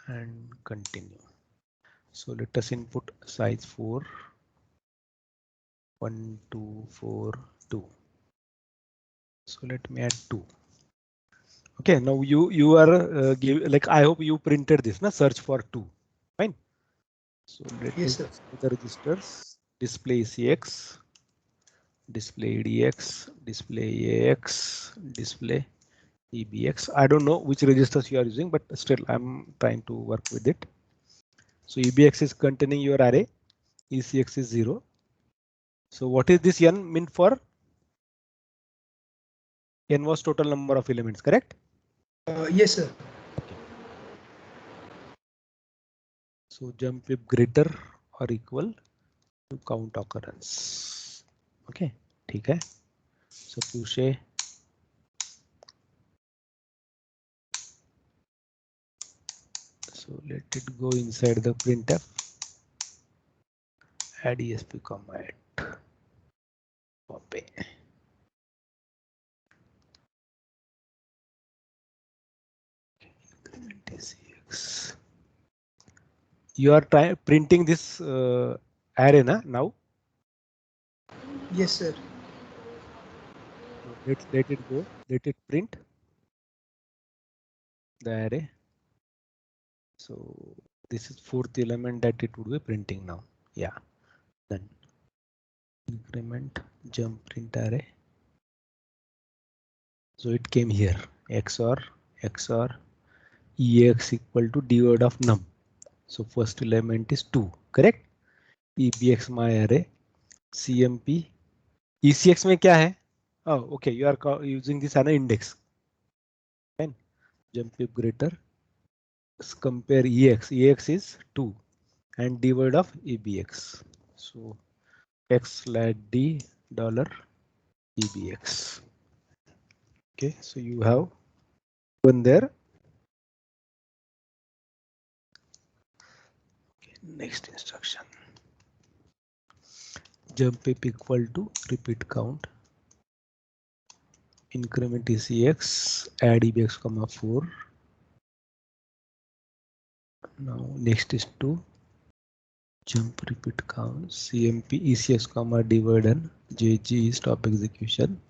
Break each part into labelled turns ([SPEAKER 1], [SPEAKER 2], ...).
[SPEAKER 1] and continue. So let us input size 4, 1, 2, 4, 2. So let me add 2. Okay, now you are like I hope you printed this, na search for 2. Fine. So let me
[SPEAKER 2] Yes, sir.
[SPEAKER 1] the registers display CX, display EDX, display AX, display EBX. I don't know which registers you are using, but still I'm trying to work with it. So EBX is containing your array, ECX is 0. So what is this n mean for? N was total number of elements, correct?
[SPEAKER 2] Yes, sir.
[SPEAKER 1] Okay. So jump if greater or equal to count occurrence. Okay, ठीक है. So push a. So let it go inside the printf. Add esp comma at pop a. You are printing this array now.
[SPEAKER 2] Yes, sir.
[SPEAKER 1] So let it go. Let it print the array. So this is fourth element that it would be printing now. Yeah. Then increment jump print array. So it came here. XOR EX equal to d word of num. So first element is 2. Correct. EBX my array. CMP. ECX में क्या है? Oh, okay. You are using this as an index. Fine. Jump if greater. Compare EX. EX is 2 and d word of EBX. So x/d dollar EBX. Okay, so you have one there. Okay, next instruction. Jump if equal to repeat count. Increment ECX, add EBX comma 4. Now next is to jump repeat count CMP ECX comma divide and JG stop execution.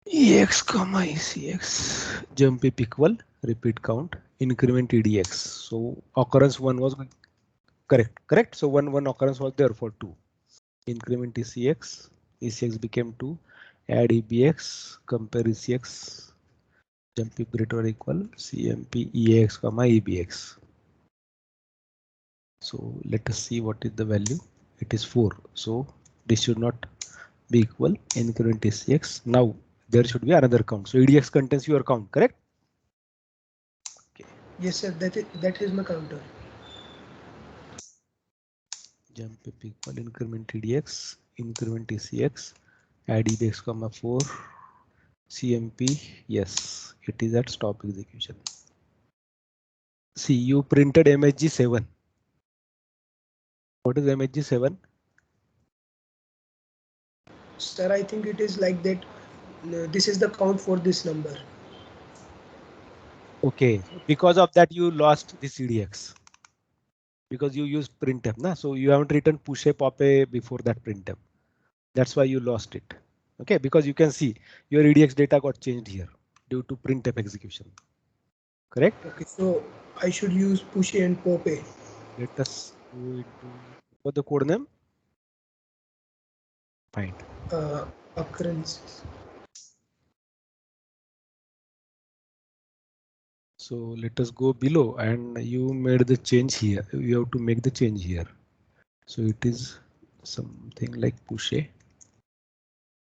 [SPEAKER 1] EX comma ECX jump if equal repeat count increment EDX. So occurrence 1 was correct. So one occurrence was there for 2. Increment ECX, ECX became 2. Add EBX, compare ECX, jump if greater or equal CMP EAX comma EBX. So let us see what is the value. It is 4. So this should not be equal. Increment ECX. Now there should be another count. So EDX contains your count, correct? Okay.
[SPEAKER 2] Yes, sir. That is my counter.
[SPEAKER 1] Jump if equal increment EDX, increment ECX, add EBX comma 4. CMP, yes, it is at stop execution. See, you printed MHG7. What is MHG7?
[SPEAKER 2] Sir, I think it is like that. This is the count for this number.
[SPEAKER 1] Okay, because of that you lost the CDX. Because you used printf, na? So you haven't written push a pop a before that printf. That's why you lost it. Okay, because you can see your EDX data got changed here due to printf execution. Correct?
[SPEAKER 2] Okay, so I should use push A and pop A.
[SPEAKER 1] Let us go into what the code name. Find.
[SPEAKER 2] Occurrences.
[SPEAKER 1] So let us go below and you made the change here. You have to make the change here. So it is something like push a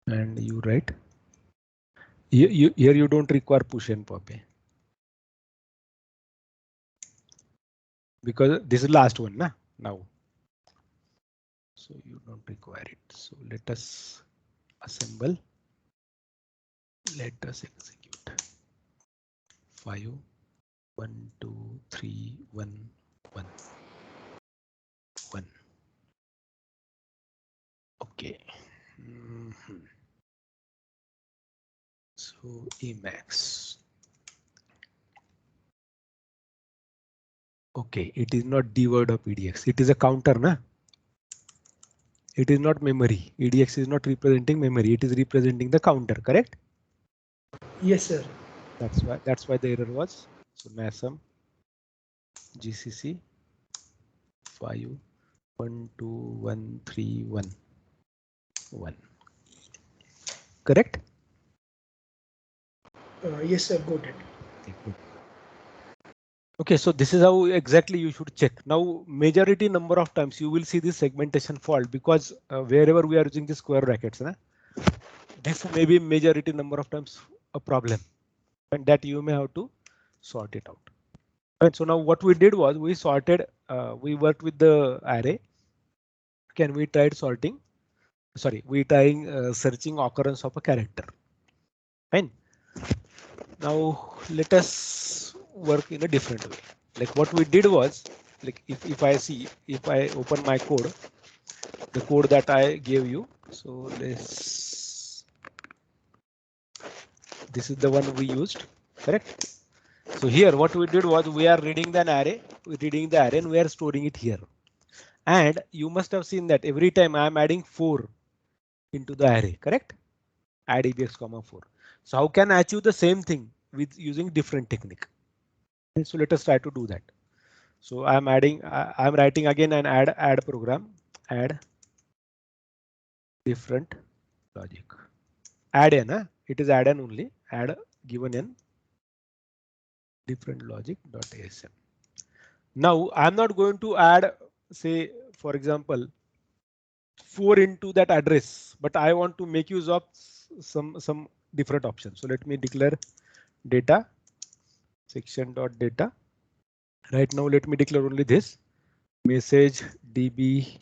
[SPEAKER 1] and you write here you don't require push and pop a because this is last one now. So you don't require it. So let us assemble. Let us execute 5 1 2 3 1 1 1. Okay. So Emacs. Okay, it is not d word of EDX. It is a counter, na? It is not memory. EDX is not representing memory. It is representing the counter, correct?
[SPEAKER 2] Yes, sir.
[SPEAKER 1] That's why the error was. So NASM GCC 5 1 2 1 3 1 1. Correct?
[SPEAKER 2] Yes, sir. Got it.
[SPEAKER 1] Okay, good. Okay, so this is how exactly you should check. Now, majority number of times you will see this segmentation fault because wherever we are using the square brackets, na, this may be majority number of times a problem, and that you may have to sort it out. Right, so now what we did was we sorted, we worked with the array. Can we tried sorting? Sorry, we trying searching occurrence of a character. Fine. Now let us work in a different way. Like what we did was, like if I open my code, the code that I gave you. So this is the one we used, correct? So here what we did was we are reading the array, and we are storing it here. And you must have seen that every time I am adding 4 into the array, correct? Add EBX, 4. So how can I achieve the same thing with using different technique? And so let us try to do that. So I'm writing again an add program, add different logic. Add n, it is add n only, add given n different logic.asm. Now I'm not going to add, say, for example, 4 into that address, but I want to make use of some different options. So let me declare data section.data. Right now, let me declare only this message db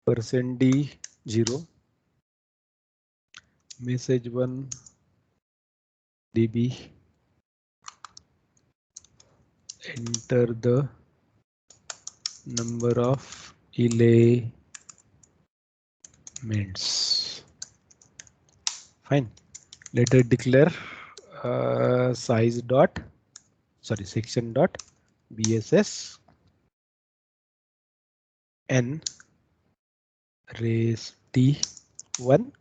[SPEAKER 1] %d 0 message 1 db. Enter the number of elements. Fine. Let it declare size dot, sorry, section dot bss n raise d1.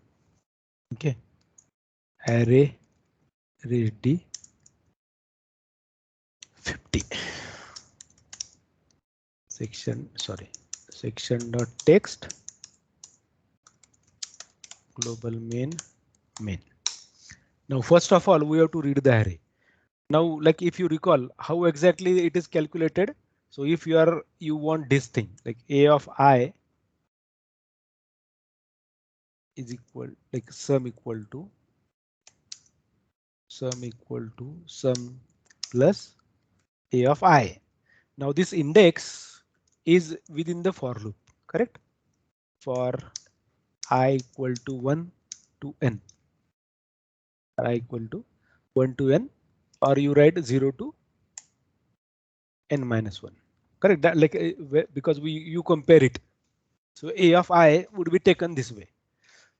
[SPEAKER 1] Okay. Array raise d 50. Section dot text global main. Now, first of all, we have to read the array. Now, like if you recall how exactly it is calculated. So if you want this thing like a of I is equal, like sum equal to sum plus a of I. Now this index is within the for loop, correct? For I equal to 1 to n. I equal to 1 to n, or you write 0 to n minus 1. Correct? That like because you compare it. So a of I would be taken this way.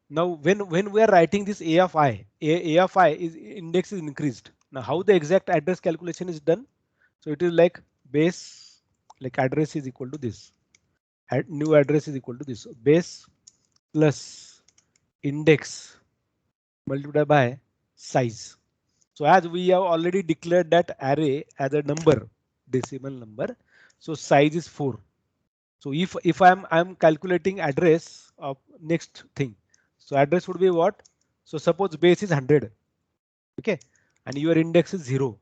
[SPEAKER 1] Now when we are writing this a of I, a of I is index is increased. Now how the exact address calculation is done? So it is like base, like address is equal to this. New address is equal to this. Base plus index multiplied by size. So as we have already declared that array as a number, decimal number, so size is 4. So if I'm calculating address of next thing, so address would be what? So suppose base is 100, okay, and your index is 0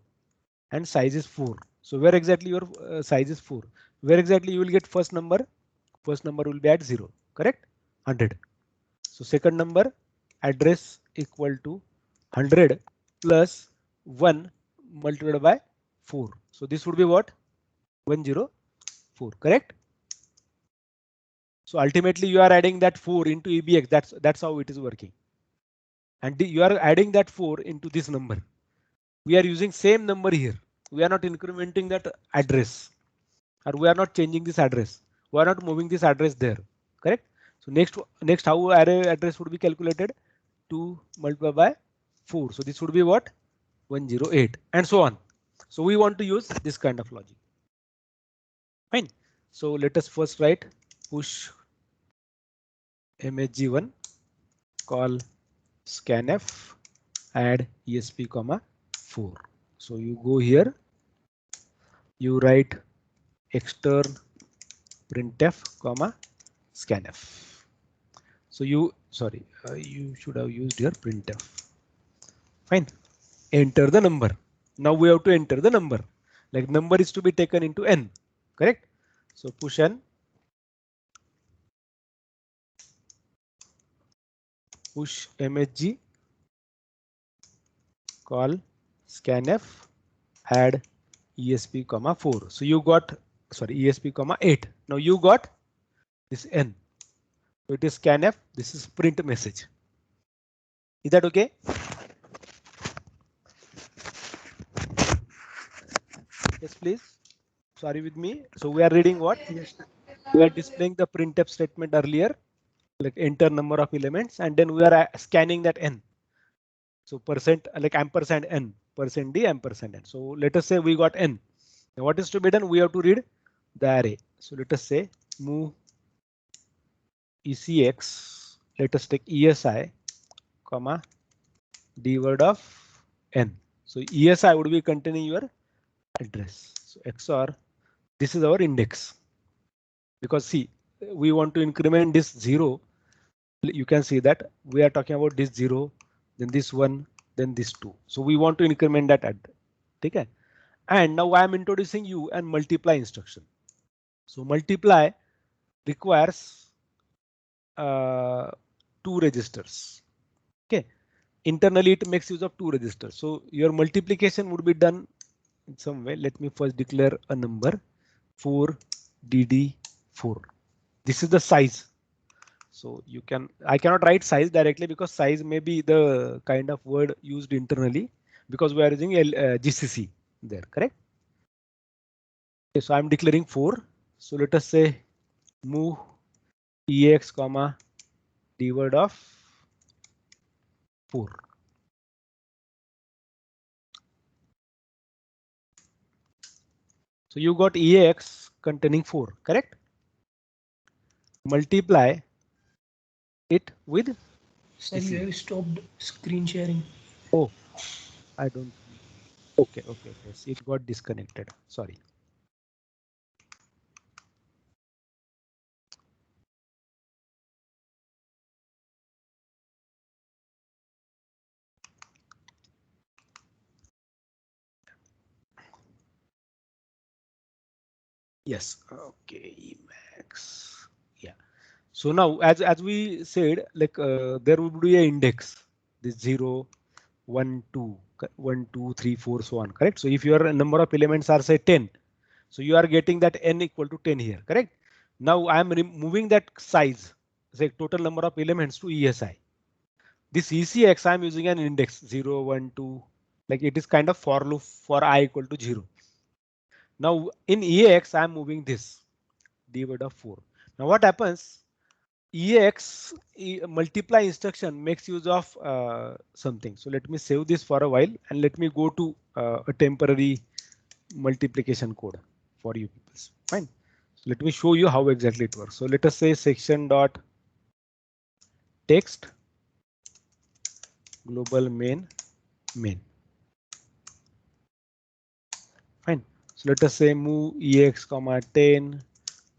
[SPEAKER 1] and size is 4. So where exactly your size is 4? Where exactly you will get first number? First number will be at 0, correct? 100. So second number address equal to 100 plus 1 multiplied by 4. So this would be what? 104, correct? So ultimately you are adding that 4 into EBX. That's how it is working. And you are adding that 4 into this number. We are using same number here. We are not incrementing that address, or we are not changing this address. We are not moving this address there, correct? So next how array address would be calculated? 2 multiplied by 4. So this would be what? 108 and so on. So we want to use this kind of logic. Fine. So let us first write push mhg1 call scanf add esp comma 4. So you go here, you write extern printf comma scanf. So you should have used here printf. Fine. Enter the number. Now we have to enter the number. Like number is to be taken into n, correct? So push n, push mhg, call scanf, add esp comma 4. So you got, sorry, esp comma 8. Now you got this n. So it is scanf. This is print message. Is that okay? Yes, please. Sorry with me. So we are reading what?
[SPEAKER 2] Yes.
[SPEAKER 1] We are displaying the printf statement earlier, like enter number of elements, and then we are scanning that n. So percent, like ampersand n, percent d, ampersand n. So let us say we got n. Now what is to be done? We have to read the array. So let us say move ECX. Let us take ESI, comma d word of n. So ESI would be containing your address. So XOR, this is our index. Because see, we want to increment this 0. You can see that we are talking about this 0, then this 1, then this 2. So we want to increment that address. Okay. And now I am introducing you an multiply instruction. So multiply requires 2 registers. Okay. Internally it makes use of 2 registers. So your multiplication would be done in some way. Let me first declare a number 4dd4. This is the size. So you can, I cannot write size directly because size may be the kind of word used internally because we are using GCC there, correct? Okay, so I'm declaring 4. So let us say move ex comma d word of 4. So you got ex containing 4, correct? Multiply it with.
[SPEAKER 2] Sir, you have stopped screen sharing.
[SPEAKER 1] Oh, I don't. Okay, okay, okay. So it got disconnected. Sorry. Yes. Okay. Emacs. Yeah. So now, as we said, like there would be an index. This 0, 1, 2, 1, 2, 3, 4, so on. Correct. So if your number of elements are say 10, so you are getting that n equal to 10 here. Correct. Now I am removing that size, say total number of elements to ESI. This ECX I am using an index 0, 1, 2. Like it is kind of for loop for I equal to 0. Now in EAX, I'm moving this d word of 4. Now what happens? EAX multiply instruction makes use of something. So let me save this for a while and let me go to a temporary multiplication code for you people. Fine. So let me show you how exactly it works. So let us say section dot text global main. Fine. So let us say move ex comma 10,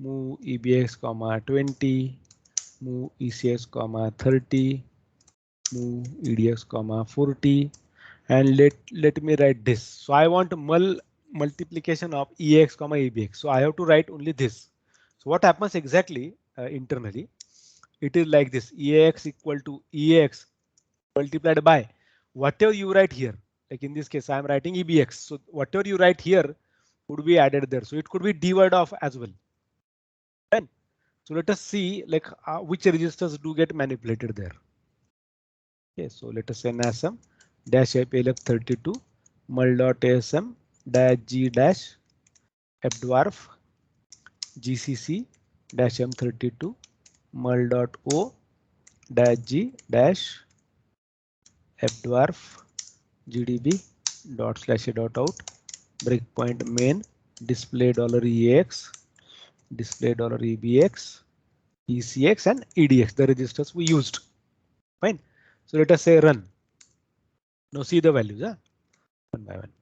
[SPEAKER 1] move ebx comma 20, move ECX comma 30, move EDX comma 40, and let me write this. So I want multiplication of EX comma EBX. So I have to write only this. So what happens exactly internally? It is like this: EX equal to EX multiplied by whatever you write here. Like in this case, I am writing EBX. So whatever you write here would be added there. So it could be d word of as well. Fine. So let us see like which registers do get manipulated there. Okay, so let us say NASM dash IPLF32 mul.asm dash G dash fdwarf GCC dash M32 mul.o dash G dash fdwarf GDB dot slash a dot out breakpoint main display $ex display $EBX, ECX and EDX, the registers we used. Fine. So let us say run. Now see the values, one by one.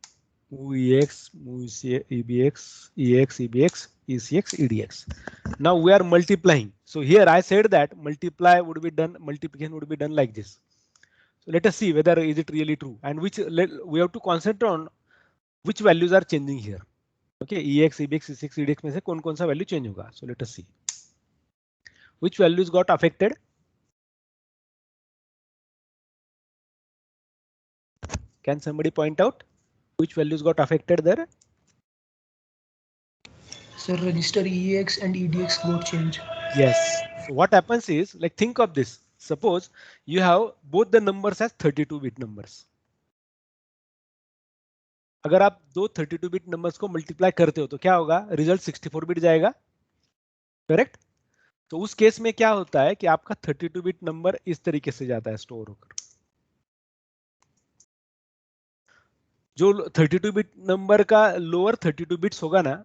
[SPEAKER 1] EX, EBX, EX, EBX, ECX, EDX. Now we are multiplying. So here I said that multiply would be done, multiplication would be done like this. So let us see whether is it really true, and which we have to concentrate on which values are changing here. Okay, EX, EBX, ECX, EDX में से कौन सा value change होगा. So let us see which values got affected. Can somebody point out which values got affected there?
[SPEAKER 2] Sir, register EX and EDX got changed.
[SPEAKER 1] Yes. So what happens is, like, think of this. Suppose you have both the numbers as 32-bit numbers. अगर आप दो 32-bit numbers को multiply करते हो तो क्या होगा? Result 64-bit जाएगा. Correct? तो उस केस में क्या होता है कि आपका 32-bit नंबर इस तरीके से जाता है स्टोर होकर. जो 32-bit नंबर का लोअर 32 बिट्स होगा ना,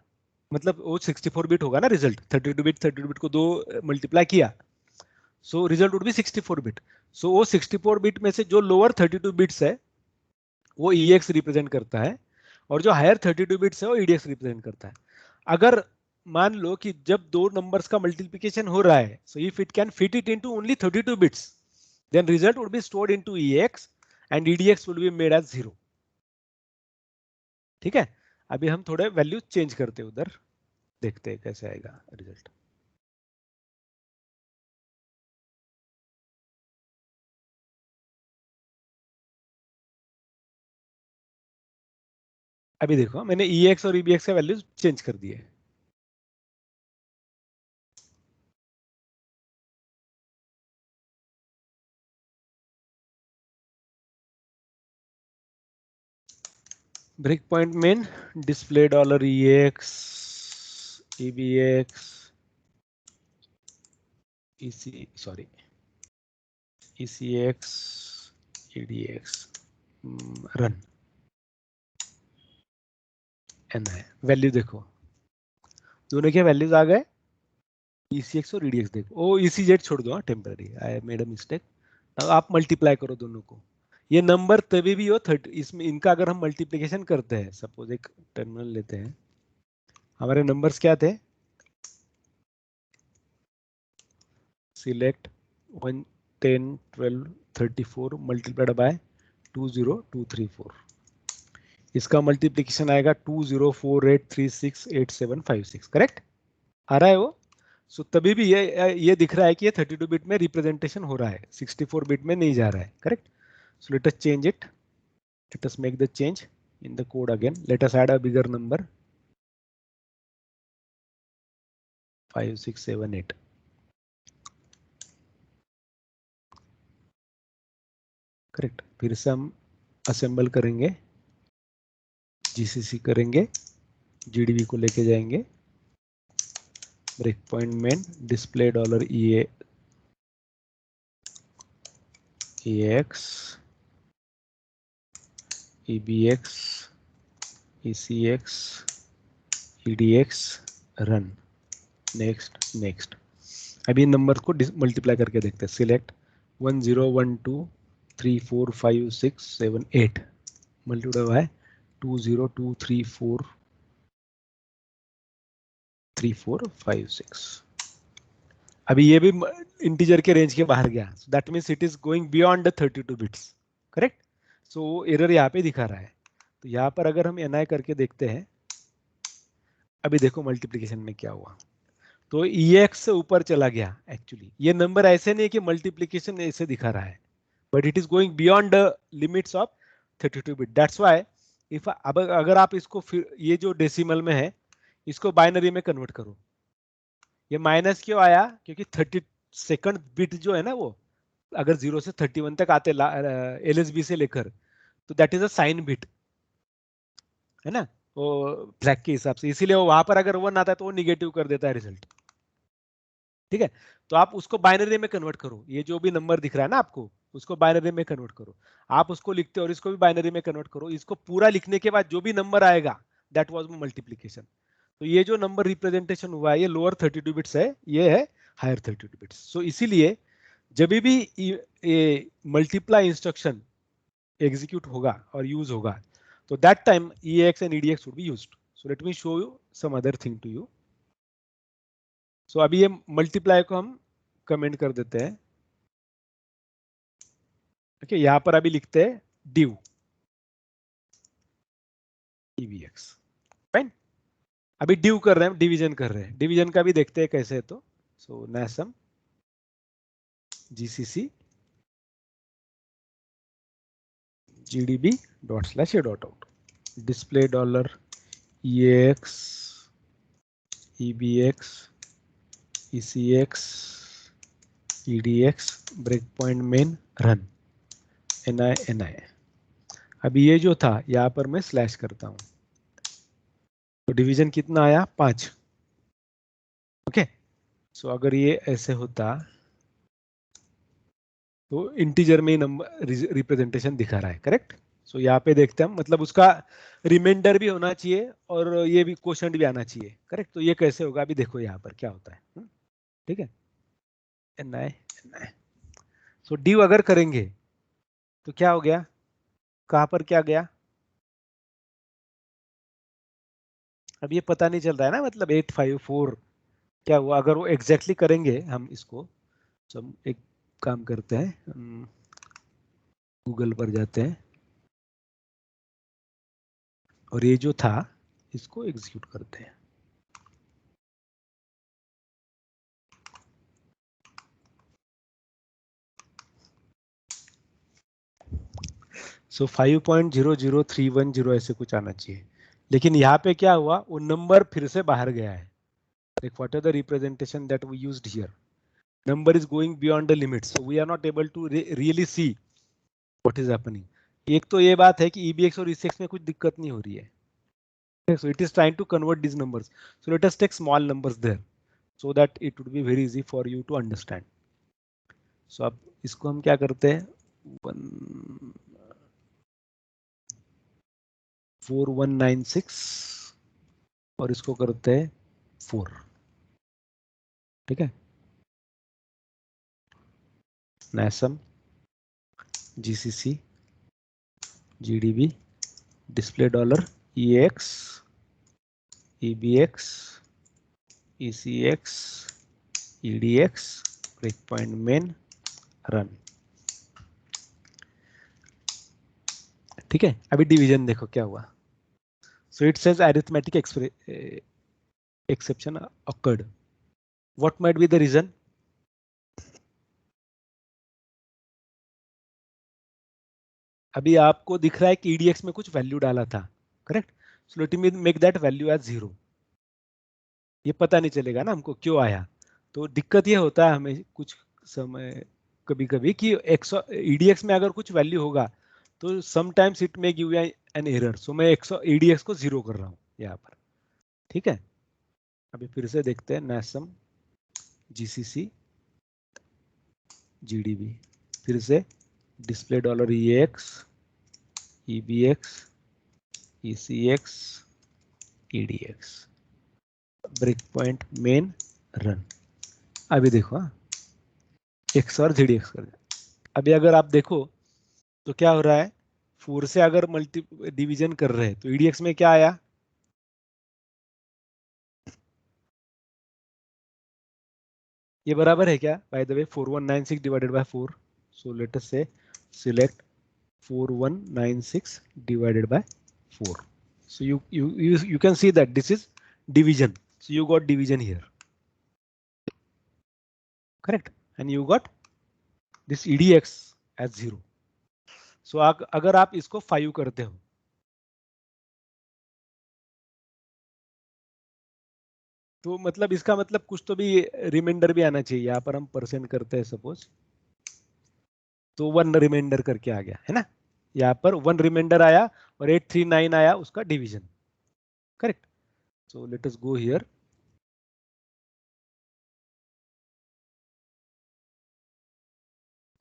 [SPEAKER 1] मतलब वो 64 बिट होगा ना रिजल्ट. 32 बिट को दो मल्टीप्लाई किया, so result would be 64 bit. So वो 64 बिट में से जो लोअर 32 बिट्स है वो EX रिप्रेजेंट करता है, और जो हायर 32 बिट्स है वो EDX रिप्रेजेंट करता है. अगर मान लो कि जब दो नंबर्स का मल्टीप्लिकेशन हो रहा है, so if it can fit it into only 32 bits, then result would be stored into EX and EDX would be made as 0. ठीक है, अभी हम थोड़े वैल्यू चेंज करते हैं उधर, देखते हैं कैसे आएगा रिजल्ट. अभी देखो मैंने EX और EBX का वैल्यूज चेंज कर दिए. Break point main display $EX, EBX, ECX, EDX, run. एन है वैल्यू, देखो दोनों के वैल्यूज आ गए. ECX और EDX देखो. ओ ECZ छोड़ दो, temporary, I made a mistake. अब आप मल्टीप्लाई करो दोनों को. ये नंबर तभी भी हो 30, इसमें इनका अगर हम मल्टीप्लिकेशन करते हैं, सपोज एक टर्मिनल लेते हैं, हमारे नंबर्स क्या थे? Select 1, 10, 12, 34 multiplied by 20234. इसका मल्टीप्लिकेशन आएगा 2048368756. करेक्ट आ रहा है वो. सो तभी भी ये दिख रहा है कि ये 32 बिट में रिप्रेजेंटेशन हो रहा है, 64 बिट में नहीं जा रहा है. Correct. So let us change it. Let us make the change in the code again. Let us add a bigger number. 5678. Correct. फिर से हम असेंबल करेंगे, GCC करेंगे, GDB को लेके जाएंगे. Break point main display $EX, EBX, ECX, EDX, run. Next. अभी number को मल्टीप्लाई करके देखते हैं. Select 1012345678 multiply by 2023456. अभी ये भी इंटीजर के रेंज के बाहर गया. That means it is going beyond the 32 bits. Correct. So error यहाँ पे दिखा रहा है. तो यहाँ पर अगर हम NI करके देखते हैं, अभी देखो मल्टीप्लिकेशन में क्या हुआ. तो EX से ऊपर चला गया. एक्चुअली ये नंबर ऐसे नहीं है कि मल्टीप्लिकेशन ऐसे दिखा रहा है, but it is going beyond the limits of 32 bit. That's why if अब अगर आप इसको फिर ये जो डेसिमल में है इसको बाइनरी में कन्वर्ट करो. ये माइनस क्यों आया? क्योंकि 32nd बिट जो है ना, वो अगर 0 से 31 तक आते LSB से लेकर, तो that is a sign bit, है ना, वो फ्लैग के हिसाब से. इसीलिए वो वहां पर अगर 1 आता है तो वो निगेटिव कर देता है रिजल्ट. ठीक है. तो आप उसको बाइनरी में कन्वर्ट करो. ये जो भी नंबर दिख रहा है ना आपको, उसको बाइनरी में कन्वर्ट करो. आप उसको लिखते हो और इसको भी बाइनरी में कन्वर्ट करो. इसको पूरा लिखने के बाद जो भी नंबर आएगा दैट वाज मल्टीप्लिकेशन. तो ये जो नंबर रिप्रेजेंटेशन हुआ है ये लोअर 32 बिट्स है, ये है हायर 32 बिट्स। सो इसीलिए जब भी ये मल्टीप्लाई इंस्ट्रक्शन एग्जीक्यूट होगा और यूज होगा तो that time EAX and EDX would be used. So let me show you some other thing to you. So अभी ये मल्टीप्लाई को हम कमेंट कर देते हैं। ओके, यहां पर अभी लिखते हैं div EBX, फाइन। अभी डिव कर रहे हैं, डिवीजन कर रहे हैं, डिवीजन का भी देखते हैं कैसे है। तो सो nasm gcc gdb ./a.out display $EAX EBX ECX EDX breakpoint main run ni। अभी ये जो था यहां पर मैं स्लैश करता हूं तो डिवीजन कितना आया 5। ओके, सो अगर ये ऐसे होता तो इंटीजर में नंबर रिप्रेजेंटेशन दिखा रहा है, करेक्ट। सो यहाँ पे देखते हैं हम, मतलब उसका रिमाइंडर भी होना चाहिए और ये भी क्वोशंट भी आना चाहिए, करेक्ट। तो ये कैसे होगा अभी देखो यहाँ पर क्या होता है। ठीक है, ni। सो डिव अगर करेंगे तो क्या हो गया, कहां पर क्या गया, अब ये पता नहीं चल रहा है ना, मतलब 854 क्या हुआ। अगर वो एग्जैक्टली करेंगे हम इसको, तो हम एक काम करते हैं, गूगल पर जाते हैं और ये जो था इसको एग्जीक्यूट करते हैं। सो 5.00310 ऐसे कुछ आना चाहिए, लेकिन यहाँ पे क्या हुआ, वो नंबर फिर से बाहर गया है। Like what are the representation that we used here? Number is going beyond the limits, so we are not able to really see what is happening. एक तो ये बात है कि EBX और ECX में कुछ दिक्कत नहीं हो रही है, so it is trying to convert these numbers. So let us take small numbers there, so that it would be very easy for you to understand. So अब इसको हम क्या करते हैं, 4196 और इसको करते हैं 4। ठीक है, nasm gcc gdb display $EAX EBX ECX EDX breakpoint main run। ठीक है, अभी डिवीजन देखो क्या हुआ। So it says arithmetic exception occurred. What might be the reason? अभी आपको दिख रहा है कि EDX में कुछ वैल्यू डाला था, correct. So let me make that value as 0। ये पता नहीं चलेगा ना हमको क्यों आया। तो दिक्कत ये होता है हमें कुछ समय कभी कभी कि EDX में अगर कुछ वैल्यू होगा तो sometimes it may give an error. So मैं EDX को 0 कर रहा हूँ यहाँ पर। ठीक है, अभी फिर से देखते हैं nasm gcc gdb, फिर से display $EAX EBX ECX EDX break point main run. अभी देखो एक्स और ZDX कर दिया। अभी अगर आप देखो तो क्या हो रहा है, 4 से अगर मल्टी डिवीजन कर रहे हैं तो EDX में क्या आया, ये बराबर है क्या, by the way 4196 divided by 4। So let अस से select 4196 divided by 4. So you can see that this is division. So you got division here, correct, and you got this EDX as 0. So अगर आप इसको 5 करते हो तो मतलब इसका मतलब कुछ तो भी रिमाइंडर भी आना चाहिए। यहाँ पर हम परसेंट करते हैं सपोज, तो 1 रिमाइंडर करके आ गया है ना, यहाँ पर 1 रिमाइंडर आया और 839 आया उसका division, correct. So let us go here.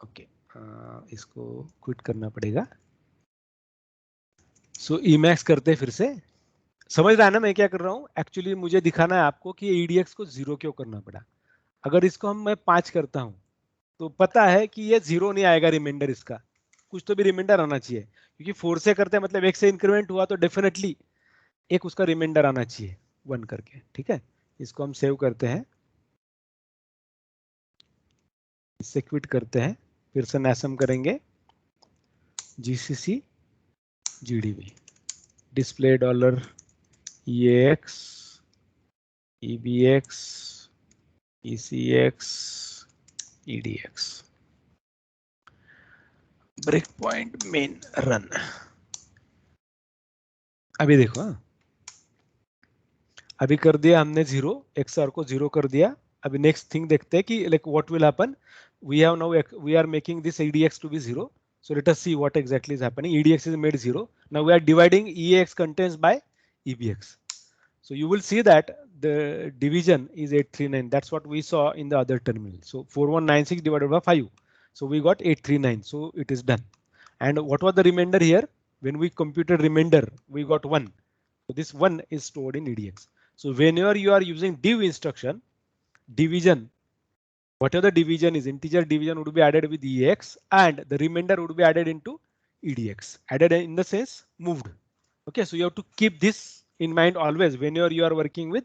[SPEAKER 1] Okay, इसको क्विट करना पड़ेगा। सो Emacs करते हैं फिर से। समझ रहा है ना मैं क्या कर रहा हूँ? एक्चुअली मुझे दिखाना है आपको कि EDX को 0 क्यों करना पड़ा। अगर इसको मैं 5 करता हूँ तो पता है कि ये 0 नहीं आएगा, रिमाइंडर इसका कुछ तो भी रिमाइंडर आना चाहिए, क्योंकि 4 से करते हैं मतलब 1 से इंक्रीमेंट हुआ तो डेफिनेटली एक उसका रिमाइंडर आना चाहिए 1 करके। ठीक है, इसको हम सेव करते हैं, इससे क्विट करते हैं, फिर से NASM करेंगे, GCC GDB display dollar EAX EBX ECX EDX break point main run. अभी देखो, हाँ अभी कर दिया हमने 0, XR को 0 कर दिया। अभी नेक्स्ट थिंग देखते हैं कि like what will happen. We have now we are making this EDX to be 0, so let us see what exactly is happening. EDX is made 0. Now we are dividing EAX contents by EBX. So you will see that the division is 839. That's what we saw in the other terminal. So 4196 divided by 5. So we got 839. So it is done. And what was the remainder here? When we computed remainder, we got 1. So this 1 is stored in EDX. So whenever you are using div instruction, division, whatever the division is, integer division would be added with EAX and the remainder would be added into EDX. Added in the sense moved. Okay, so you have to keep this in mind always whenever you are working with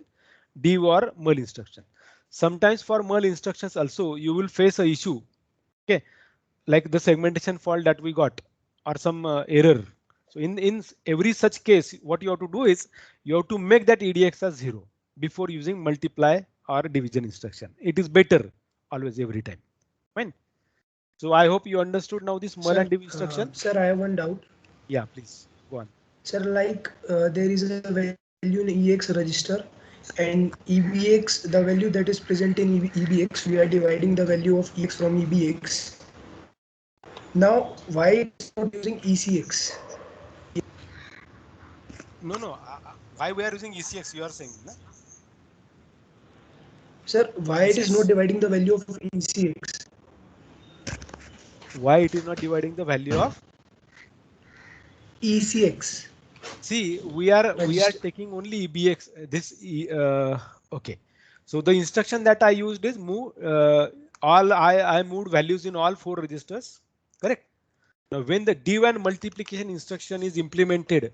[SPEAKER 1] div or mul instruction. Sometimes for mul instructions also you will face a issue. Okay, like the segmentation fault that we got or some error. So in every such case, what you have to do is you have to make that EDX as 0 before using multiply or division instruction. It is better always every time. Fine. So I hope you understood now this mul and div instruction.
[SPEAKER 2] Sir, I have one doubt.
[SPEAKER 1] Yeah, please go on.
[SPEAKER 2] Sir, like there is a value in EX register and EBX, the value that is present in EBX, we are dividing the value of EX from EBX. Now, why it's not using ECX?
[SPEAKER 1] No. Why we are using ECX? You are saying, na?
[SPEAKER 2] Sir, why it is not
[SPEAKER 1] ECX.
[SPEAKER 2] dividing the value of ECX?
[SPEAKER 1] Why it is not dividing the value of
[SPEAKER 2] ECX.
[SPEAKER 1] See, we are
[SPEAKER 2] Register.
[SPEAKER 1] taking only EBX. Okay. So the instruction that I used is move all. I moved values in all 4 registers. Correct. Now, when the div and multiplication instruction is implemented,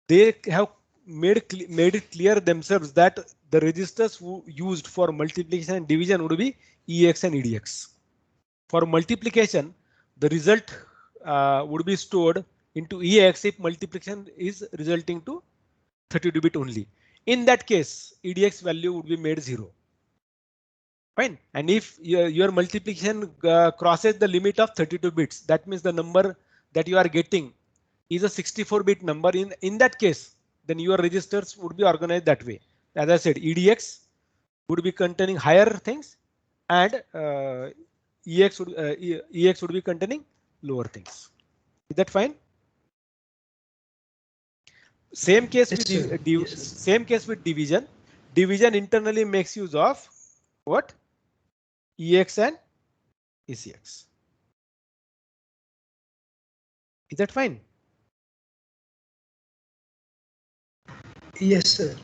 [SPEAKER 1] they have made it clear themselves that the registers used for multiplication and division would be EX and EDX. For multiplication, the result would be stored into EX if multiplication is resulting to 32-bit only. In that case, EDX value would be made 0. Fine. And if your multiplication crosses the limit of 32 bits, that means the number that you are getting is a 64-bit number. In that case, then your registers would be organized that way. As I said, EDX would be containing higher things and EX would be containing lower things. Is that fine? Same case
[SPEAKER 2] Yes,
[SPEAKER 1] with
[SPEAKER 2] sir. Yes, sir.
[SPEAKER 1] same case with division. Division internally makes use of what? EX and ECX. Is that fine?
[SPEAKER 2] Yes, sir.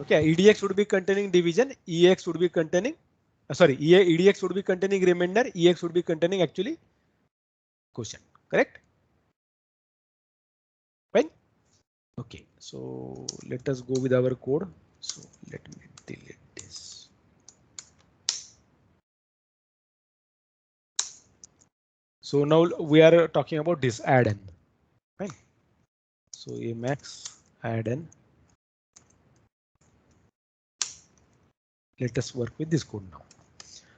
[SPEAKER 1] Okay, EDX would be containing division, EX would be containing, EDX would be containing remainder, EX would be containing actually quotient. Correct? Fine. Okay, so let us go with our code. So let me delete this. So now we are talking about this add-in. Fine. So Emacs add-in. Let us work with this code now.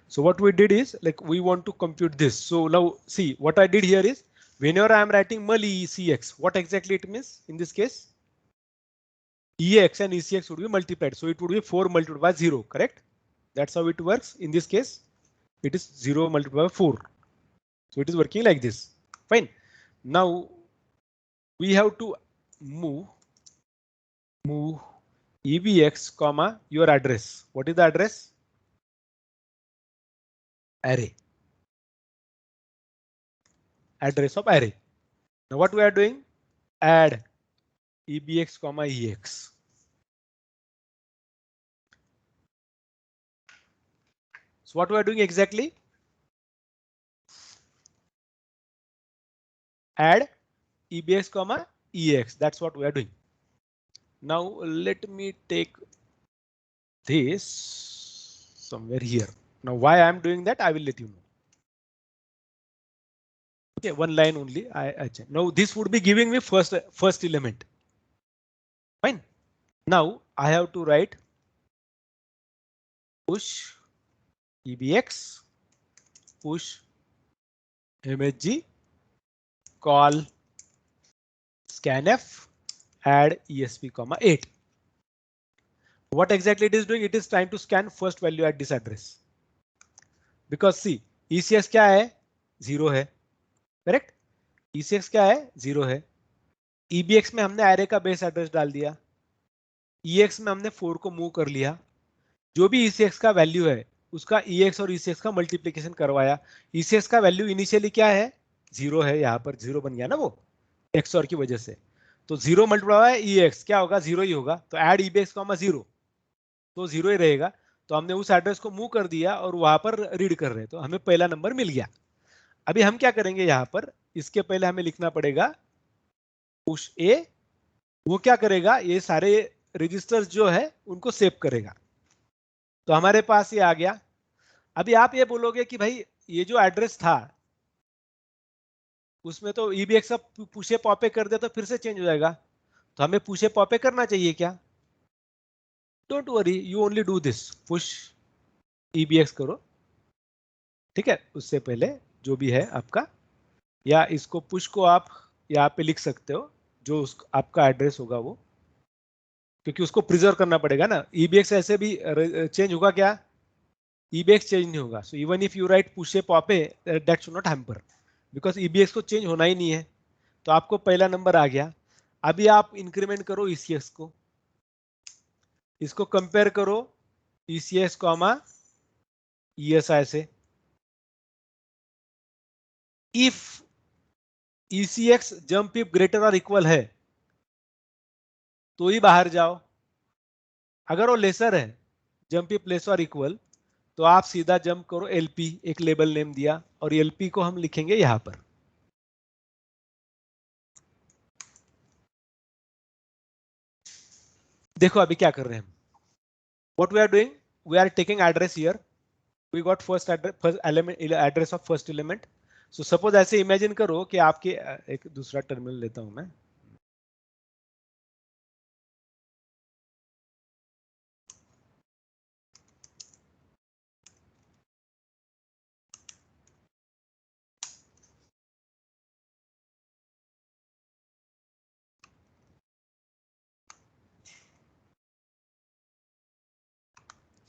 [SPEAKER 1] So what we did is like we want to compute this. So now see what I did here is whenever I am writing mul ECX, what exactly it means in this case? EX and ECX would be multiplied. So it would be 4 multiplied by 0, correct? That's how it works. In this case, it is 0 multiplied by 4. So it is working like this. Fine. Now we have to move EBX comma your address. What is the address? Array. Address of array. Now what we are doing? Add EBX comma EX. So what we are doing exactly? Add EBX comma EX. That's what we are doing. Now let me take this somewhere here. Now why I am doing that, I will let you know. Okay, one line only. I check. Now this would be giving me first element. Fine. Now I have to write push EBX, push MHG, call scanf, add ESP comma 8. What exactly it is doing? It is trying to scan first value at this address. Because see, ECX क्या है? 0 है. Correct? ECX क्या है? 0 है. EBX में हमने array का base address डाल दिया. EX में हमने 4 को मूव कर लिया. जो भी ECX का वैल्यू है उसका EX और ECX का मल्टीप्लीकेशन करवाया. ECX का वैल्यू इनिशियली क्या है? 0 है. यहाँ पर 0 बन गया ना वो XOR की वजह से. तो 0 मल्टीप्लाई EX क्या होगा? 0 ही होगा. तो ऐड EBX कॉमा 0 तो 0 ही रहेगा. तो हमने उस एड्रेस को मूव कर दिया और वहां पर रीड कर रहे हैं. तो हमें पहला नंबर मिल गया. अभी हम क्या करेंगे यहाँ पर? इसके पहले हमें लिखना पड़ेगा पुश ए. वो क्या करेगा? ये सारे रजिस्टर्स जो है उनको सेव करेगा. तो हमारे पास ये आ गया. अभी आप ये बोलोगे कि भाई ये जो एड्रेस था उसमें तो EBX का पुशे पॉपे कर दे तो फिर से चेंज हो जाएगा. तो हमें पुशे पॉपे करना चाहिए क्या? Don't worry, you only do this. Push EBX करो. ठीक है. उससे पहले जो भी है आपका, या इसको पुश को आप यहाँ पे लिख सकते हो जो आपका एड्रेस होगा वो, क्योंकि उसको प्रिजर्व करना पड़ेगा ना. EBX ऐसे भी चेंज होगा क्या? EBX चेंज नहीं होगा. So even if you right push A pauper that should not hamper, because EBX को चेंज होना ही नहीं है. तो आपको पहला नंबर आ गया. अभी आप इंक्रीमेंट करो ECX को. इसको कंपेयर करो ECX कॉमा ESI से. If ECX jump if greater और इक्वल है तो ही बाहर जाओ. अगर वो लेसर है, जंप इफ लेस और इक्वल, तो आप सीधा जंप करो LP. एक लेबल नेम दिया और LP को हम लिखेंगे यहां पर. देखो अभी क्या कर रहे हैं हम. What we are doing? We are taking address here. We got first address of first element. So suppose ऐसे इमेजिन करो कि आपके, एक दूसरा टर्मिनल लेता हूं मैं.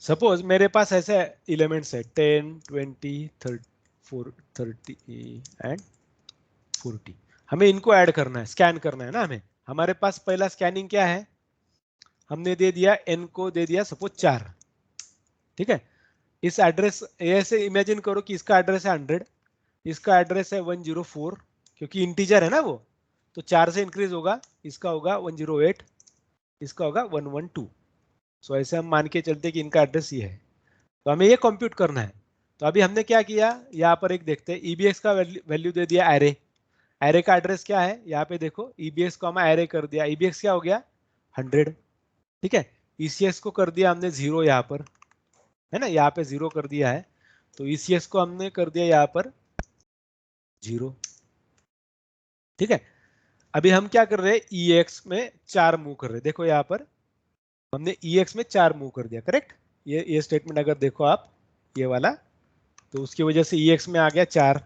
[SPEAKER 1] सपोज मेरे पास ऐसे एलिमेंट्स है 10, 20, 30 एंड 40. हमें इनको ऐड करना है, स्कैन करना है ना हमें. हमारे पास पहला स्कैनिंग क्या है? हमने दे दिया n को दे दिया सपोज 4. ठीक है. इस एड्रेस ऐसे इमेजिन करो कि इसका एड्रेस है 100, इसका एड्रेस है 104, क्योंकि इंटीजर है ना वो. तो 4 से इंक्रीज होगा, इसका होगा 108, इसका होगा 112. सो ऐसे हम मान के चलते कि इनका एड्रेस ये है. तो हमें ये कंप्यूट करना है. तो अभी हमने क्या किया, यहाँ पर एक देखते हैं. EBX का वैल्यू दे दिया एरे. एरे का एड्रेस क्या है? यहाँ पे देखो EBX को हम एरे कर दिया. EBX क्या हो गया? 100. ठीक है. ECX को कर दिया हमने 0 यहाँ पर, है ना. यहाँ पे 0 कर दिया है. तो ECX को हमने कर दिया यहाँ पर 0. ठीक है. अभी हम क्या कर रहे हैं? EX में 4 मूव कर रहे हैं. देखो यहाँ पर हमने EX में 4 मूव कर दिया. करेक्ट. ये स्टेटमेंट अगर देखो आप, ये वाला, तो उसकी वजह से EX में आ गया 4.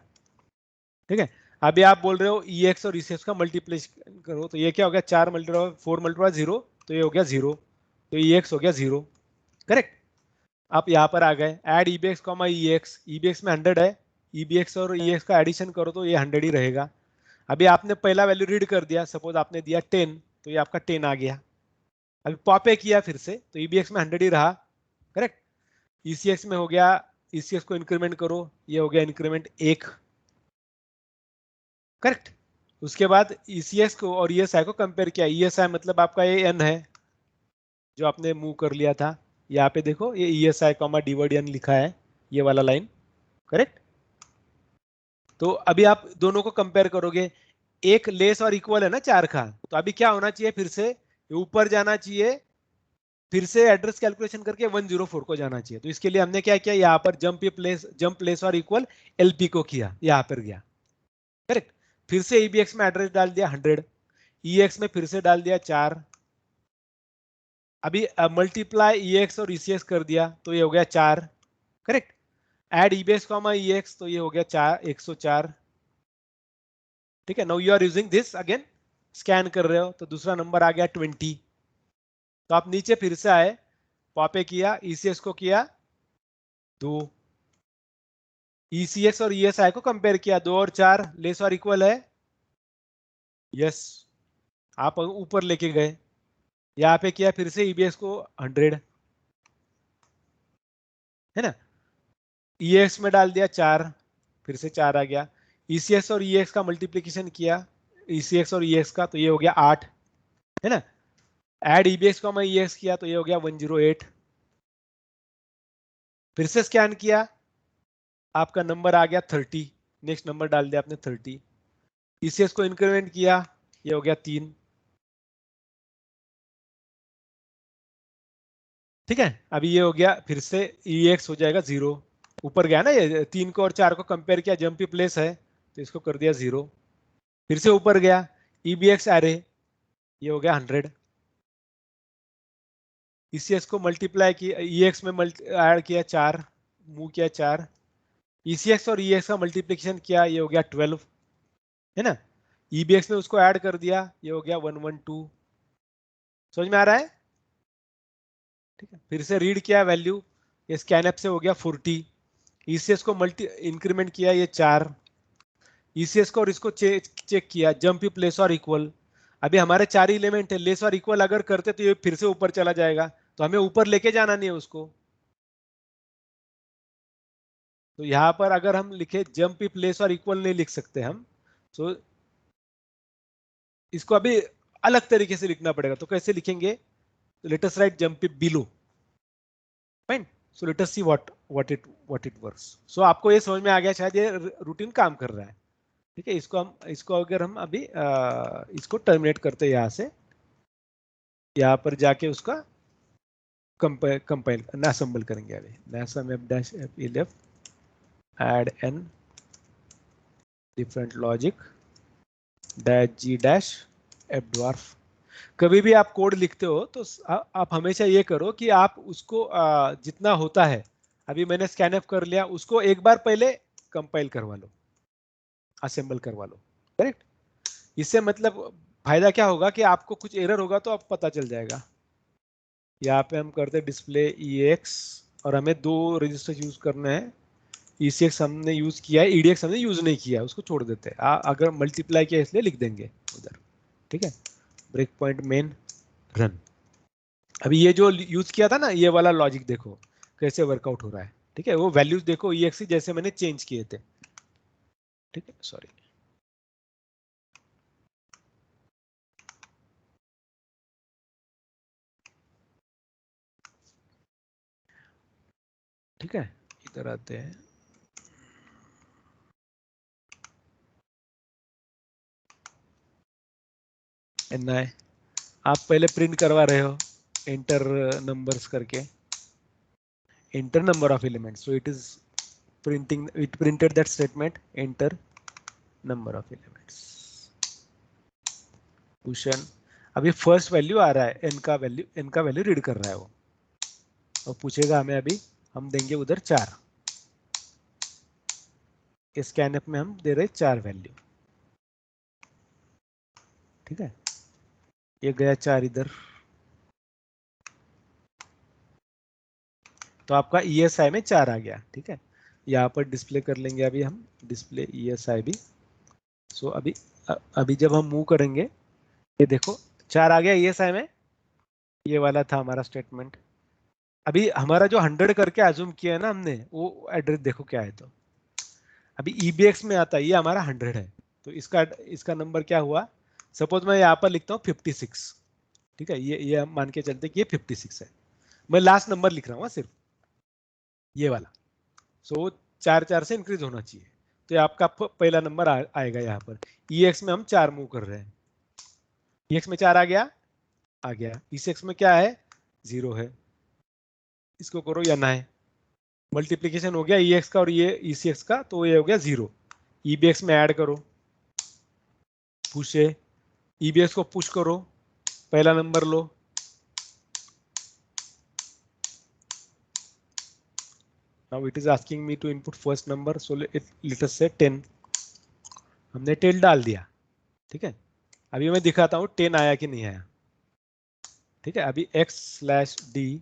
[SPEAKER 1] ठीक है. अभी आप बोल रहे हो EX और ECX का मल्टीप्लिकेशन करो, तो ये क्या हो गया? 4 मल्टीप्लाई 4 मल्टीप्लाई 0, तो ये हो गया 0. तो EX हो गया 0. करेक्ट. आप यहाँ पर आ गए. Add EBX comma EX. EBX में 100 है, EBX और EX का एडिशन करो तो ये 100 ही रहेगा. अभी आपने पहला वैल्यू रीड कर दिया, सपोज आपने दिया 10, तो ये आपका 10 आ गया. अभी पॉपे किया फिर से, तो EBX में 100 ही रहा. करेक्ट. ECX में हो गया, ECX को इंक्रीमेंट करो, ये हो गया इंक्रीमेंट 1. करेक्ट. उसके बाद ECX को और ESI को कंपेयर किया। ESI मतलब आपका ये n है जो आपने मूव कर लिया था। यहाँ पे देखो ये ESI कॉमा डिवाइड n लिखा है, ये वाला लाइन, करेक्ट। तो अभी आप दोनों को कंपेयर करोगे, एक लेस और इक्वल है ना 4 का, तो अभी क्या होना चाहिए, फिर से ऊपर जाना चाहिए, फिर से एड्रेस कैलकुलेशन करके 104 को जाना चाहिए। तो इसके लिए हमने क्या किया, यहाँ पर जंप प्लेस और इक्वल LP को किया, यहाँ पर गया, करेक्ट। फिर से EBX में एड्रेस डाल दिया 100, EX में फिर से डाल दिया 4, अभी मल्टीप्लाई EX और ECX कर दिया तो ये हो गया 4, correct. Add EBX comma EX तो ये हो गया 104, ठीक है। Now you are using this again, scan कर रहे हो तो दूसरा नंबर आ गया 20। तो आप नीचे फिर से आए, पॉपे किया, ECX को किया 2, ECX और ESI को कंपेयर किया, 2 और 4 लेस और इक्वल है, यस, आप ऊपर लेके गए। यहाँ पे किया फिर से EBX को 100, है ना, EX में डाल दिया 4, फिर से 4 आ गया। ECX और EX का मल्टीप्लीकेशन किया, ECX और EX का, तो ये हो गया 8, है ना। एड EBX को EX किया तो ये हो गया 108, फिर से स्कैन किया, आपका नंबर आ गया 30, नेक्स्ट नंबर डाल दिया आपने 30। ECX को इंक्रीमेंट किया, ये हो गया 3, ठीक है। अभी ये हो गया, फिर से EX हो जाएगा 0, ऊपर गया ना, ये 3 को और 4 को कंपेयर किया, जंपी प्लेस है तो इसको कर दिया 0, फिर से ऊपर गया, EBX एरे, ये हो गया 100, ECX को मल्टीप्लाई किया, EX में ऐड किया 4, मूव किया 4, ECX और EX का मल्टीप्लिकेशन किया, ये हो गया 12, है ना। EBX में उसको ऐड कर दिया, ये हो गया 112, समझ में आ रहा है, ठीक है। फिर से रीड किया वैल्यू, ये स्कैनअप से हो गया 40, ECX को इंक्रीमेंट किया, ये 4, ECX को और इसको चेक किया, जंप प्लेस और इक्वल। अभी हमारे 4 एलिमेंट है, लेस और इक्वल अगर करते तो ये फिर से ऊपर चला जाएगा, तो हमें ऊपर लेके जाना नहीं है उसको। तो यहां पर अगर हम लिखे जंप प्लेस और इक्वल नहीं लिख सकते हम, तो इसको अभी अलग तरीके से लिखना पड़ेगा। तो कैसे लिखेंगे, let us write jump below, fine. So let us see what it works. So आपको ये समझ में आ गया शायद, ये रूटीन काम कर रहा है, ठीक है। इसको अगर हम अभी इसको टर्मिनेट करते हैं यहाँ से, यहाँ पर जाके उसका कंपाइल असेंबल करेंगे। अभी nasm f-elif add n different logic -g -f dwarf। कभी भी आप कोड लिखते हो तो आप हमेशा ये करो कि आप उसको जितना होता है, अभी मैंने स्कैनफ कर लिया, उसको एक बार पहले कंपाइल करवा लो, असेंबल करवा लो, करेक्ट। इससे मतलब फायदा क्या होगा कि आपको कुछ एरर होगा तो आप पता चल जाएगा। यहाँ पे हम करते हैं डिस्प्ले EX, और हमें 2 रजिस्टर यूज करना है। ECX हमने यूज किया है, EDX हमने यूज नहीं किया, उसको छोड़ देते हैं। अगर मल्टीप्लाई किया इसलिए लिख देंगे उधर, ठीक है। Break point main run. अभी ये जो यूज किया था ना, ये वाला लॉजिक देखो कैसे वर्कआउट हो रहा है, ठीक है। वो वैल्यूज देखो EXE जैसे मैंने चेंज किए थे, ठीक है, सॉरी। ठीक है, इधर आते हैं। NI आप पहले प्रिंट करवा रहे हो एंटर नंबर्स करके, enter number of elements, so it is printing, it printed that statement enter number of elements, question. अभी फर्स्ट वैल्यू आ रहा है, n का वैल्यू रीड कर रहा है वो, और पूछेगा हमें, अभी हम देंगे उधर 4, स्कैनअप में हम दे रहे 4 वैल्यू, ठीक है। ये गया 4 इधर, तो आपका ESI में 4 आ गया, ठीक है। यहाँ पर डिस्प्ले कर लेंगे अभी हम, डिस्प्ले ESI भी। सो अभी जब हम मूव करेंगे, ये देखो 4 आ गया ESI में, ये वाला था हमारा स्टेटमेंट। अभी हमारा जो 100 करके अज्यूम किया है ना हमने, वो एड्रेस देखो क्या है। तो अभी EBX में आता है, ये हमारा 100 है, तो इसका नंबर क्या हुआ, सपोज मैं यहाँ पर लिखता हूँ 56, ठीक है, ये हम मान के चलते कि ये 56 है, मैं लास्ट नंबर लिख रहा हूँ सिर्फ ये वाला। सो 4 से इंक्रीज होना चाहिए, तो ये आपका पहला नंबर आएगा यहाँ पर। EX में हम 4 मूव कर रहे हैं, EX में 4 आ गया, ECX में क्या है 0 है, इसको करो या ना है, मल्टीप्लीकेशन हो गया EX का और ये ECX का, तो ये हो गया 0। EBX में ऐड करो, पुश है, EBX को पुश करो, पहला number low, now it is asking me to input first number, so let us say 10, हमने 10 डाल दिया, ठीक है। अभी मैं दिखाता हूँ 10 आया कि नहीं आया, ठीक है। अभी x/d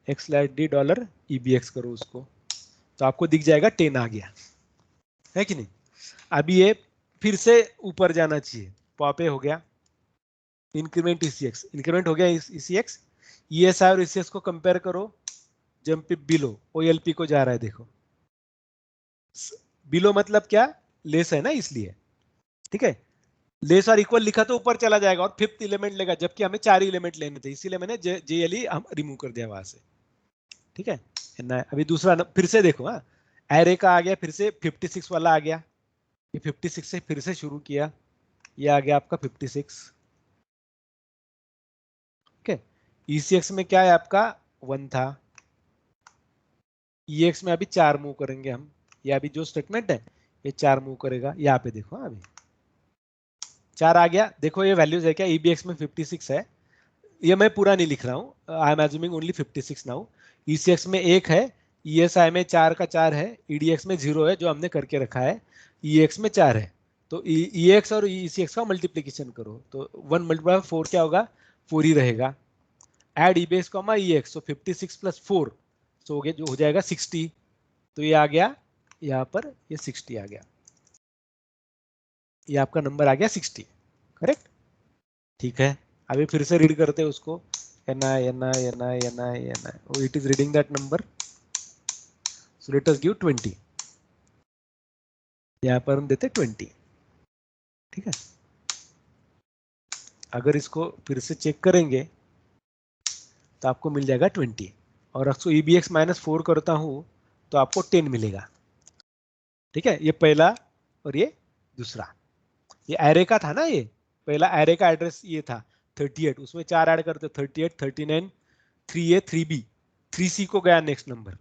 [SPEAKER 1] $, EBX करो उसको, तो आपको दिख जाएगा 10 आ गया, है कि नहीं। अभी ये फिर से ऊपर जाना चाहिए, पॉपे हो गया, इंक्रीमेंट ECX, इंक्रीमेंट हो गया ECX, ESI और ECX को कंपेयर करो, जंप बिलो OLP को जा रहा है, देखो बिलो मतलब क्या, लेस है ना इसलिए, ठीक है, लेस और इक्वल लिखा तो ऊपर चला जाएगा और फिफ्थ एलिमेंट लेगा, जबकि हमें 4 एलिमेंट लेने थे, इसीलिए मैंने JLE हम रिमूव कर दिया वहां से, ठीक है। अभी दूसरा फिर से देखो, हाँ एरे का आ गया, फिर से 56 वाला आ गया, ये 56 से फिर से शुरू किया, ये आ गया आपका 56, ठीक है। ECX में क्या है आपका 1 था, EX में अभी 4 मूव करेंगे हम, ये अभी जो स्टेटमेंट है ये 4 मूव करेगा, यहाँ पे देखो अभी 4 आ गया, देखो ये वैल्यूज है क्या, EBX में 56 है, ये मैं पूरा नहीं लिख रहा हूँ, I am assuming only 56 now. ECX में 1 है, ESI में 4 का 4 है, EDX में 0 है जो हमने करके रखा है, EX में 4 है, तो EX और ECX का मल्टीप्लीकेशन करो, तो 1 × 4 क्या होगा, 4 ही रहेगा, एड EBX कॉमा EX, तो 56 + 4 सो हो गया, जो हो जाएगा 60, तो ये आ गया यहाँ पर, ये 60 आ गया, ये आपका नंबर आ गया 60, करेक्ट, ठीक है। अभी फिर से रीड करते हैं उसको, ni, oh, it is reading that number, so let us give 20, यहाँ पर हम देते 20, ठीक है। अगर इसको फिर से चेक करेंगे तो आपको मिल जाएगा 20, और उसको EBX -4 करता हूं तो आपको 10 मिलेगा, ठीक है। ये पहला और ये दूसरा, ये एरे का था ना, ये पहला एरे का एड्रेस ये था 38, उसमें 4 ऐड करते 38, 39, 3A 3B, 3C को गया नेक्स्ट नंबर,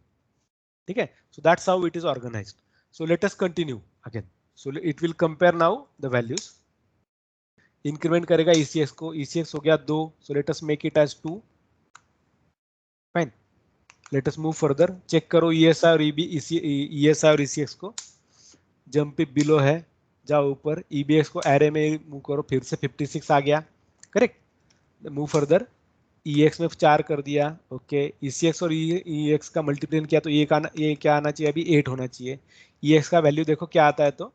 [SPEAKER 1] ठीक है। So that's how it is organised. So let us continue again, so it will compare now the values, increment करेगा ECX को, ECX हो गया 2, so let us make it as 2, fine, let us move further, check करो ESI और ESI और ECX को, jump below है, जाओ ऊपर, EBX को एरे में मूव करो, फिर से 56 आ गया, करेक्ट, मूव फर्दर, EX में 4 कर दिया, ओके, ECX और EX का मल्टीप्लिकेशन किया तो ये क्या आना चाहिए, अभी 8 होना चाहिए, EX का वैल्यू देखो क्या आता है, तो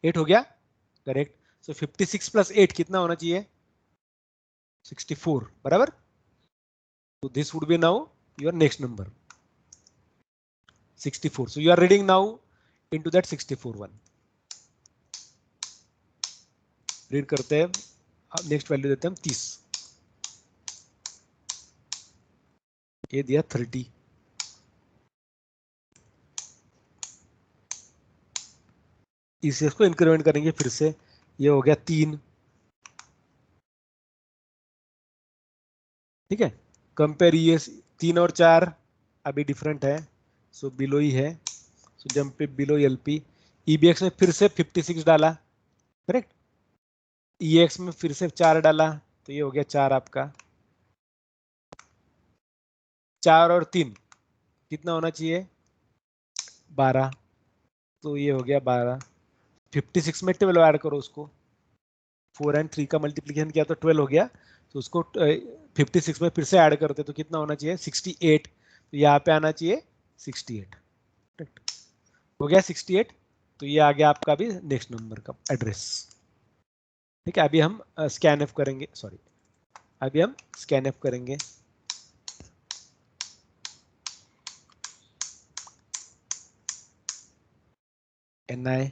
[SPEAKER 1] 8 हो गया, करेक्ट। सो 56 + 8 कितना होना चाहिए, 64, बराबर, तो this would be now your next number 64, so you are reading now into that 64 one, read करते हैं, नेक्स्ट वैल्यू देते हैं हम 30, ये दिया 30, इसको इंक्रीमेंट करेंगे फिर से, ये हो गया 3, ठीक है। कंपेयर ये 3 और 4 अभी डिफरेंट है, सो बिलो ही है, सो जंप बिलो LP, EBX में फिर से 56 डाला, करेक्ट, EX में फिर से 4 डाला, तो ये हो गया 4 आपका, 4 और 3 कितना होना चाहिए, 12, तो ये हो गया 12, 56 में 12 ऐड करो उसको, 4 और 3 का मल्टीप्लिकेशन किया तो 12 हो गया, तो उसको 56 में फिर से ऐड करते तो कितना होना चाहिए, 68, तो यहाँ पे आना चाहिए 68, हो गया 68, तो ये आ गया आपका भी नेक्स्ट नंबर का एड्रेस, ठीक है। अभी हम स्कैन एफ करेंगे, सॉरी, अभी हम स्कैन एफ करेंगे, ni,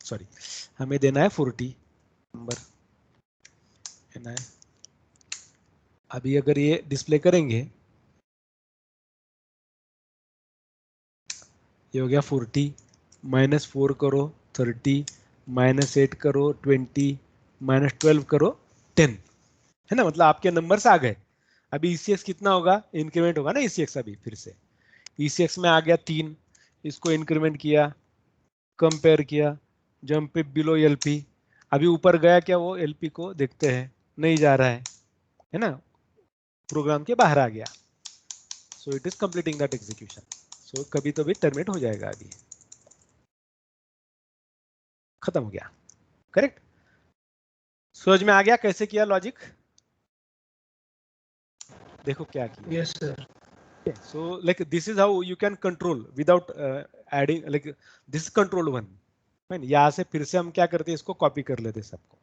[SPEAKER 1] सॉरी हमें देना है 40 नंबर ni। अभी अगर ये डिस्प्ले करेंगे, ये हो गया 40, -4 करो 30, -8 करो 20, -12 करो 10, है ना, मतलब आपके नंबर्स आ गए। अभी ECX कितना होगा, इंक्रीमेंट होगा ना ECX। अभी फिर से ECX में आ गया 3, इसको इंक्रीमेंट किया, कंपेयर किया, जंप बिलो LP। अभी ऊपर गया क्या, वो LP को देखते हैं, नहीं जा रहा है ना, प्रोग्राम के बाहर आ गया। So it is completing that execution. So कभी तो भी टर्मिनेट हो जाएगा। अभी खत्म हो गया, करेक्ट। समझ में आ गया कैसे किया लॉजिक? देखो क्या किया।
[SPEAKER 2] Yes, sir.
[SPEAKER 1] So like this is how you can control without adding, like this is control 1। यहां से फिर से हम क्या करते हैं, इसको कॉपी कर लेते हैं सबको,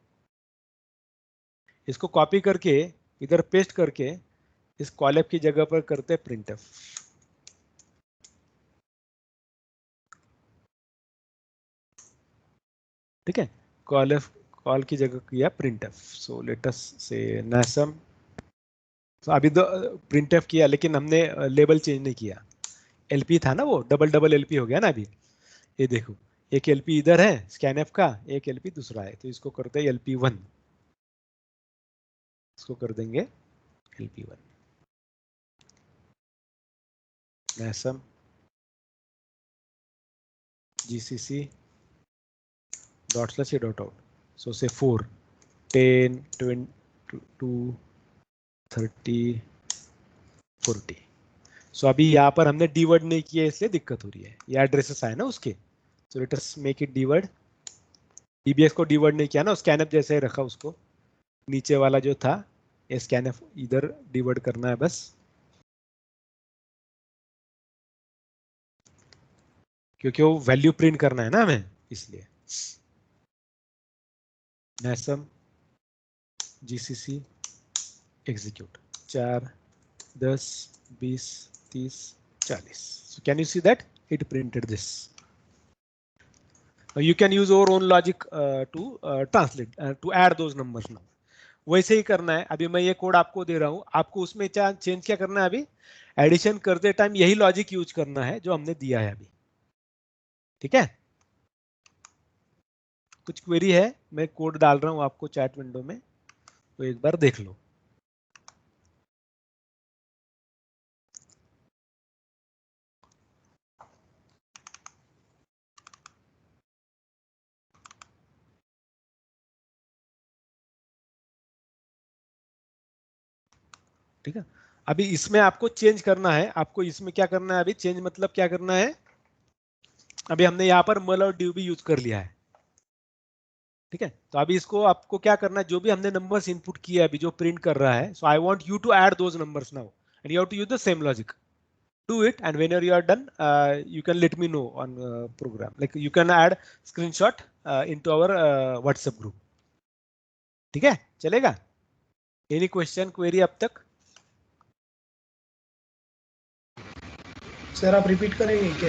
[SPEAKER 1] इसको कॉपी करके इधर पेस्ट करके इस कॉलम की जगह पर करते हैं प्रिंटफ। ठीक है, कॉल की जगह किया प्रिंटफ। सो लेट अस से nasum। तो अभी तो प्रिंटफ किया, लेकिन हमने लेबल चेंज नहीं किया। LP था ना, वो डबल डबल LP हो गया ना अभी। ये देखो, एक LP इधर है स्कैनफ का, एक LP दूसरा है, तो इसको करते हैं LP1, इसको कर देंगे LP1 nasum gcc ./.out। so say 4 10 22 30 40। सो अभी यहाँ पर हमने डीवर्ड नहीं किया, इसलिए दिक्कत हो रही है। ये एड्रेसेस आए ना उसके, so let us make it dword. EBX को डीवर्ड नहीं किया ना, स्कैनफ जैसे ही रखा उसको, नीचे वाला जो था ये स्कैनफ इधर डीवर्ड करना है बस, क्योंकि वो वैल्यू प्रिंट करना है ना हमें, इसलिए। nasum gcc execute 4 10 20 30 40। so can you see that it printed this? You can use your own logic to translate to add those numbers now। वैसे ही करना है। अभी मैं ये कोड आपको दे रहा हूं, आपको उसमें चेंज क्या करना है, अभी एडिशन करते टाइम यही लॉजिक यूज करना है जो हमने दिया है अभी। ठीक है, कुछ क्वेरी है, मैं कोड डाल रहा हूं आपको चैट विंडो में, तो एक बार देख लो। ठीक है, अभी इसमें आपको चेंज करना है, आपको इसमें क्या करना है, अभी चेंज मतलब क्या करना है। अभी हमने यहाँ पर मल और ड्यू भी यूज कर लिया है। ठीक है, तो अभी इसको आपको क्या करना है, जो भी हमने नंबर्स इनपुट किए अभी जो प्रिंट कर रहा है, so I want you to add those numbers now and you have to use the same logic. do it, and whenever you are done, you can let me know on program, like you can add screenshot into our WhatsApp group। ठीक है, चलेगा? Any question query अब तक?
[SPEAKER 2] Sir आप repeat करेंगे क्या?